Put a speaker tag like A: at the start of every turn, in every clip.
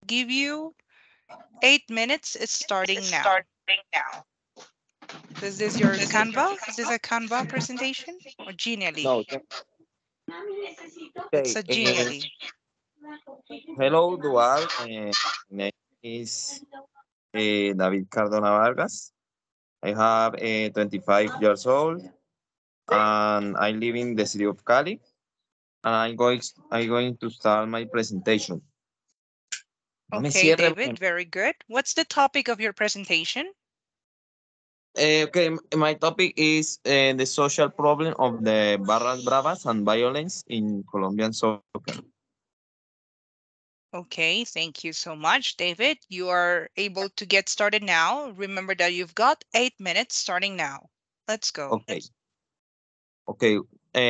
A: give you 8 minutes. It's starting now. Is this your Canva? Is this a Canva presentation or Genially?
B: No,
A: It's
B: okay.
A: a Genially.
B: Hello, Dual. My name is David Cardona Vargas. I have 25 years old and I live in the city of Cali. And I'm going to start my presentation. No me
A: Okay,
B: cierre.
A: David, very good. What's the topic of your presentation?
B: Okay, my topic is the social problem of the barras bravas and violence in Colombian soccer.
A: Okay, thank you so much, David. You are able to get started now. Remember that you've got 8 minutes starting now. Let's go.
B: Okay, okay.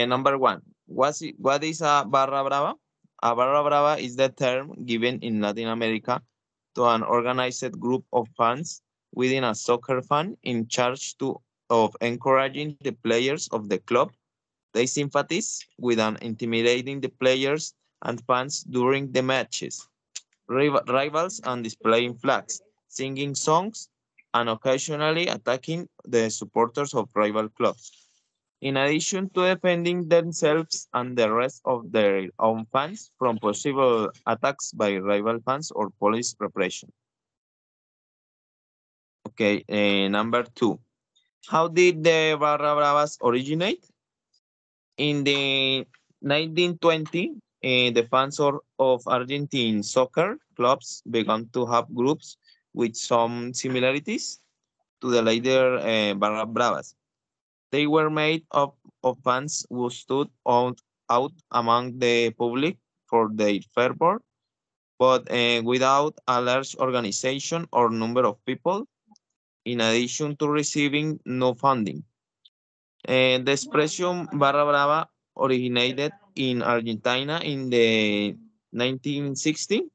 B: Number one, what is a barra brava? A barra brava is the term given in Latin America to an organized group of fans within a soccer fan in charge of encouraging the players of the club. They sympathize with and intimidating the players and fans during the matches. Rivals and displaying flags, singing songs, and occasionally attacking the supporters of rival clubs. In addition to defending themselves and the rest of their own fans from possible attacks by rival fans or police repression. Okay, number two. How did the Barra Bravas originate? In the 1920, the fans of Argentine soccer clubs began to have groups with some similarities to the later Barra Bravas. They were made up of fans who stood out among the public for their fervor, but without a large organization or number of people, in addition to receiving no funding. The expression barra brava originated in Argentina in the 1960s,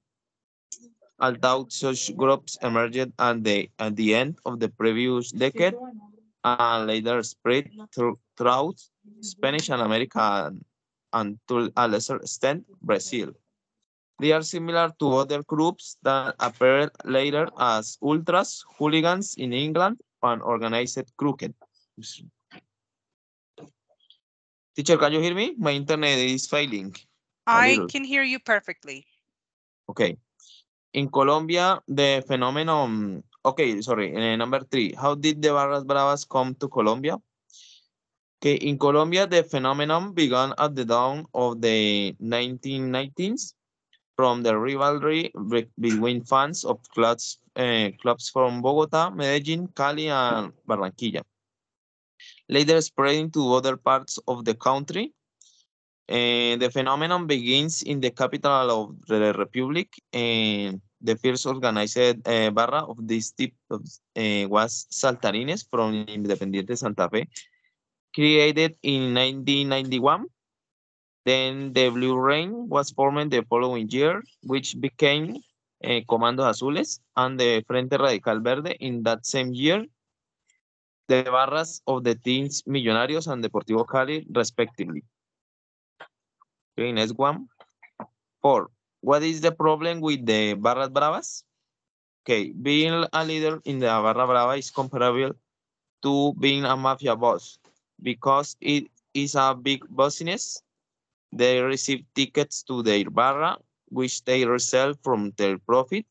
B: although such groups emerged at the end of the previous decade and later spread throughout Spanish and America and to a lesser extent Brazil. They are similar to other groups that appeared later as ultras, hooligans in England, and organized cricket. Teacher, can you hear me? My internet is failing a
A: I
B: little.
A: can hear you perfectly.
B: Okay. In Colombia, the phenomenon. Okay, sorry. Number three. How did the Barras Bravas come to Colombia? Okay, in Colombia, the phenomenon began at the dawn of the 1990s from the rivalry between fans of clubs from Bogota, Medellin, Cali, and Barranquilla. Later spreading to other parts of the country. The phenomenon begins in the capital of the Republic. The first organized barra of this type was Saltarines from Independiente Santa Fe, created in 1991. Then the Blue Rain was formed the following year, which became Comandos Azules, and the Frente Radical Verde in that same year, the barras of the teams Millonarios and Deportivo Cali, respectively. Okay, next one. Four. What is the problem with the Barras Bravas? Okay, being a leader in the Barra Brava is comparable to being a mafia boss because it is a big business. They receive tickets to their barra, which they resell from their profit.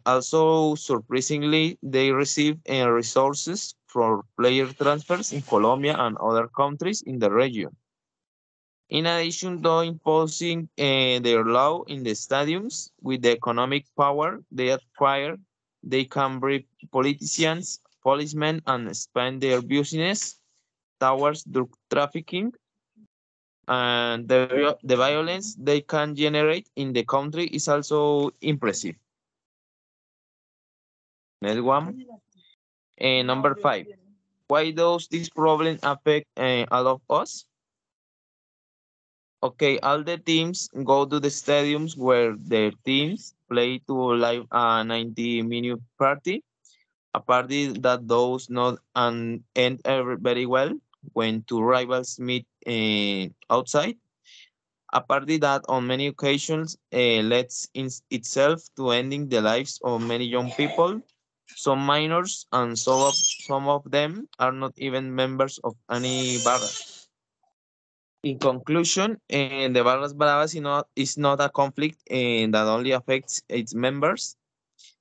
B: Also, surprisingly, they receive resources for player transfers in Colombia and other countries in the region. In addition to imposing their law in the stadiums with the economic power they acquire, they can bribe politicians, policemen, and expand their business towards drug trafficking. And the violence they can generate in the country is also impressive. Next one. Number five. Why does this problem affect all of us? Okay, all the teams go to the stadiums where their teams play to live a 90-minute party, a party that does not end very well when two rivals meet outside. Apart of that, on many occasions, leads in itself to ending the lives of many young people, some minors, and some of them are not even members of any barra. In conclusion, the Barras Bravas is not a conflict that only affects its members.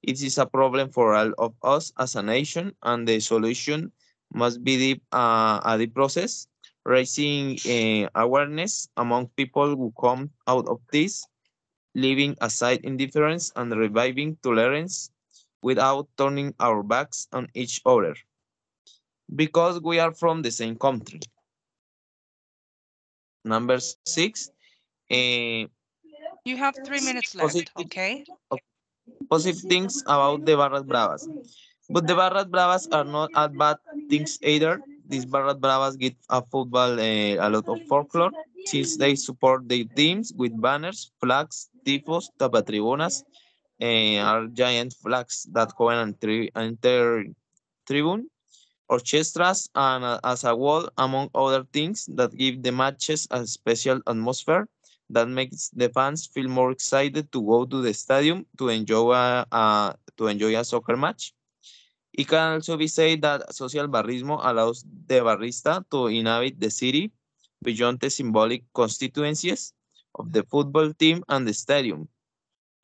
B: It is a problem for all of us as a nation, and the solution must be a deep process, raising awareness among people who come out of this, leaving aside indifference and reviving tolerance without turning our backs on each other, because we are from the same country. Number six, uh,
A: You have 3 minutes left,
B: positive,
A: okay?
B: positive things about the Barras Bravas. But the Barras Bravas are not at bad things either. These Barras Bravas give a football a lot of folklore since they support their teams with banners, flags, tifos, tapatribunas, are giant flags that go and enter tribune, orchestras, and as a wall, among other things that give the matches a special atmosphere that makes the fans feel more excited to go to the stadium to enjoy a soccer match. It can also be said that social barrismo allows the barrista to inhabit the city beyond the symbolic constituencies of the football team and the stadium.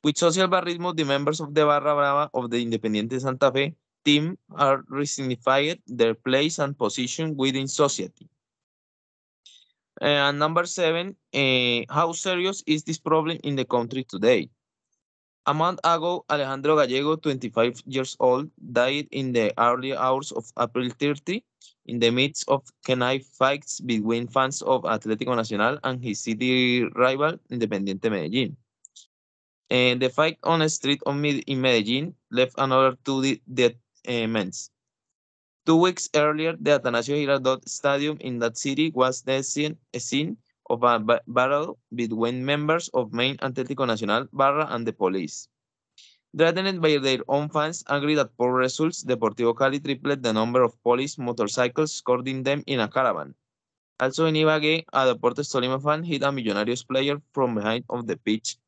B: With social barrismo, the members of the Barra Brava of the Independiente Santa Fe team are resignified their place and position within society. And number seven, how serious is this problem in the country today? A month ago, Alejandro Gallego, 25 years old, died in the early hours of April 30 in the midst of knife fights between fans of Atlético Nacional and his city rival, Independiente Medellín. And the fight on a street in Medellín left another two dead men. 2 weeks earlier, the Atanasio Girardot Stadium in that city was a scene of a battle between members of main Atlético Nacional Barra and the police. Threatened by their own fans, angry at poor results, Deportivo Cali tripled the number of police motorcycles, escorting them in a caravan. Also in Ibagué, a Deportes Tolima fan hit a Millonarios player from behind of the pitch,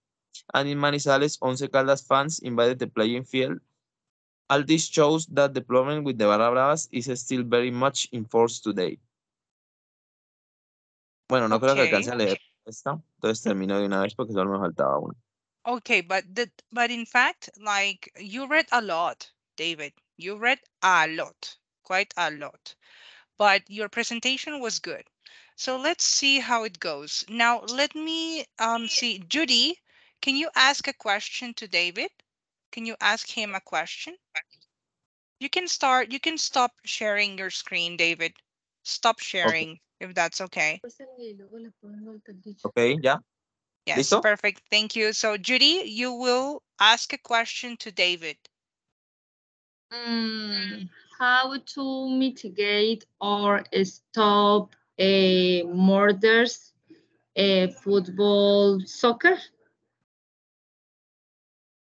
B: and in Manizales, Once Caldas fans invaded the playing field. All this shows that the problem with the Barra Bravas is still very much in force today. Bueno, no creo que alcance
A: Okay.
B: a leer esta, entonces termino de una vez porque solo me faltaba una.
A: Okay, but in fact, like you read a lot, David. You read a lot, quite a lot. But your presentation was good. So let's see how it goes. Now let me see Judy, can you ask a question to David? Can you ask him a question? You can stop sharing your screen, David. Stop
B: Ok,
A: sharing if that's okay.
B: ok, ya,
A: Yes,
B: ¿listo?
A: perfect. Thank you. So Judy, you will ask a question to David.
C: Mm, how to mitigate or stop murders, football, soccer?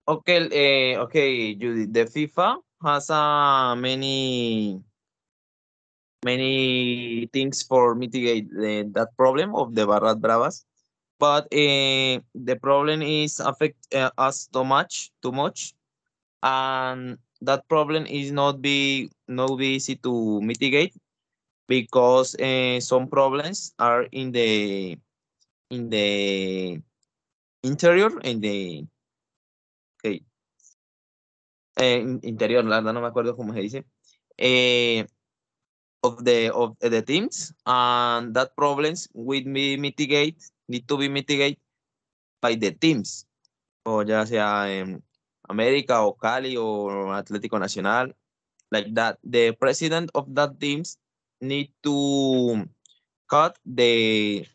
B: Okay, okay, Judy. The FIFA has many things for mitigate that problem of the Barras Bravas, but the problem is affect us too much, and that problem is not be easy to mitigate because some problems are in the interior in the okay, interior, la verdad no me acuerdo cómo se dice. Eh, of the teams, and that problems need to be mitigated by the teams, o ya sea América o Cali o Atlético Nacional, like that. The president of that teams need to cut the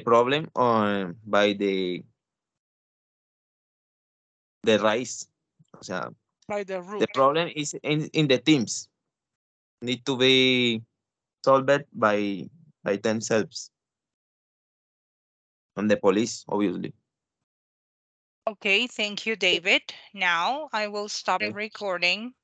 B: problem by the raíz. O sea,
A: By the
B: the
A: root.
B: problem is in the teams need to be solved by themselves and the police, obviously.
A: Okay, thank you, David. Now I will stop
B: Okay.
A: recording.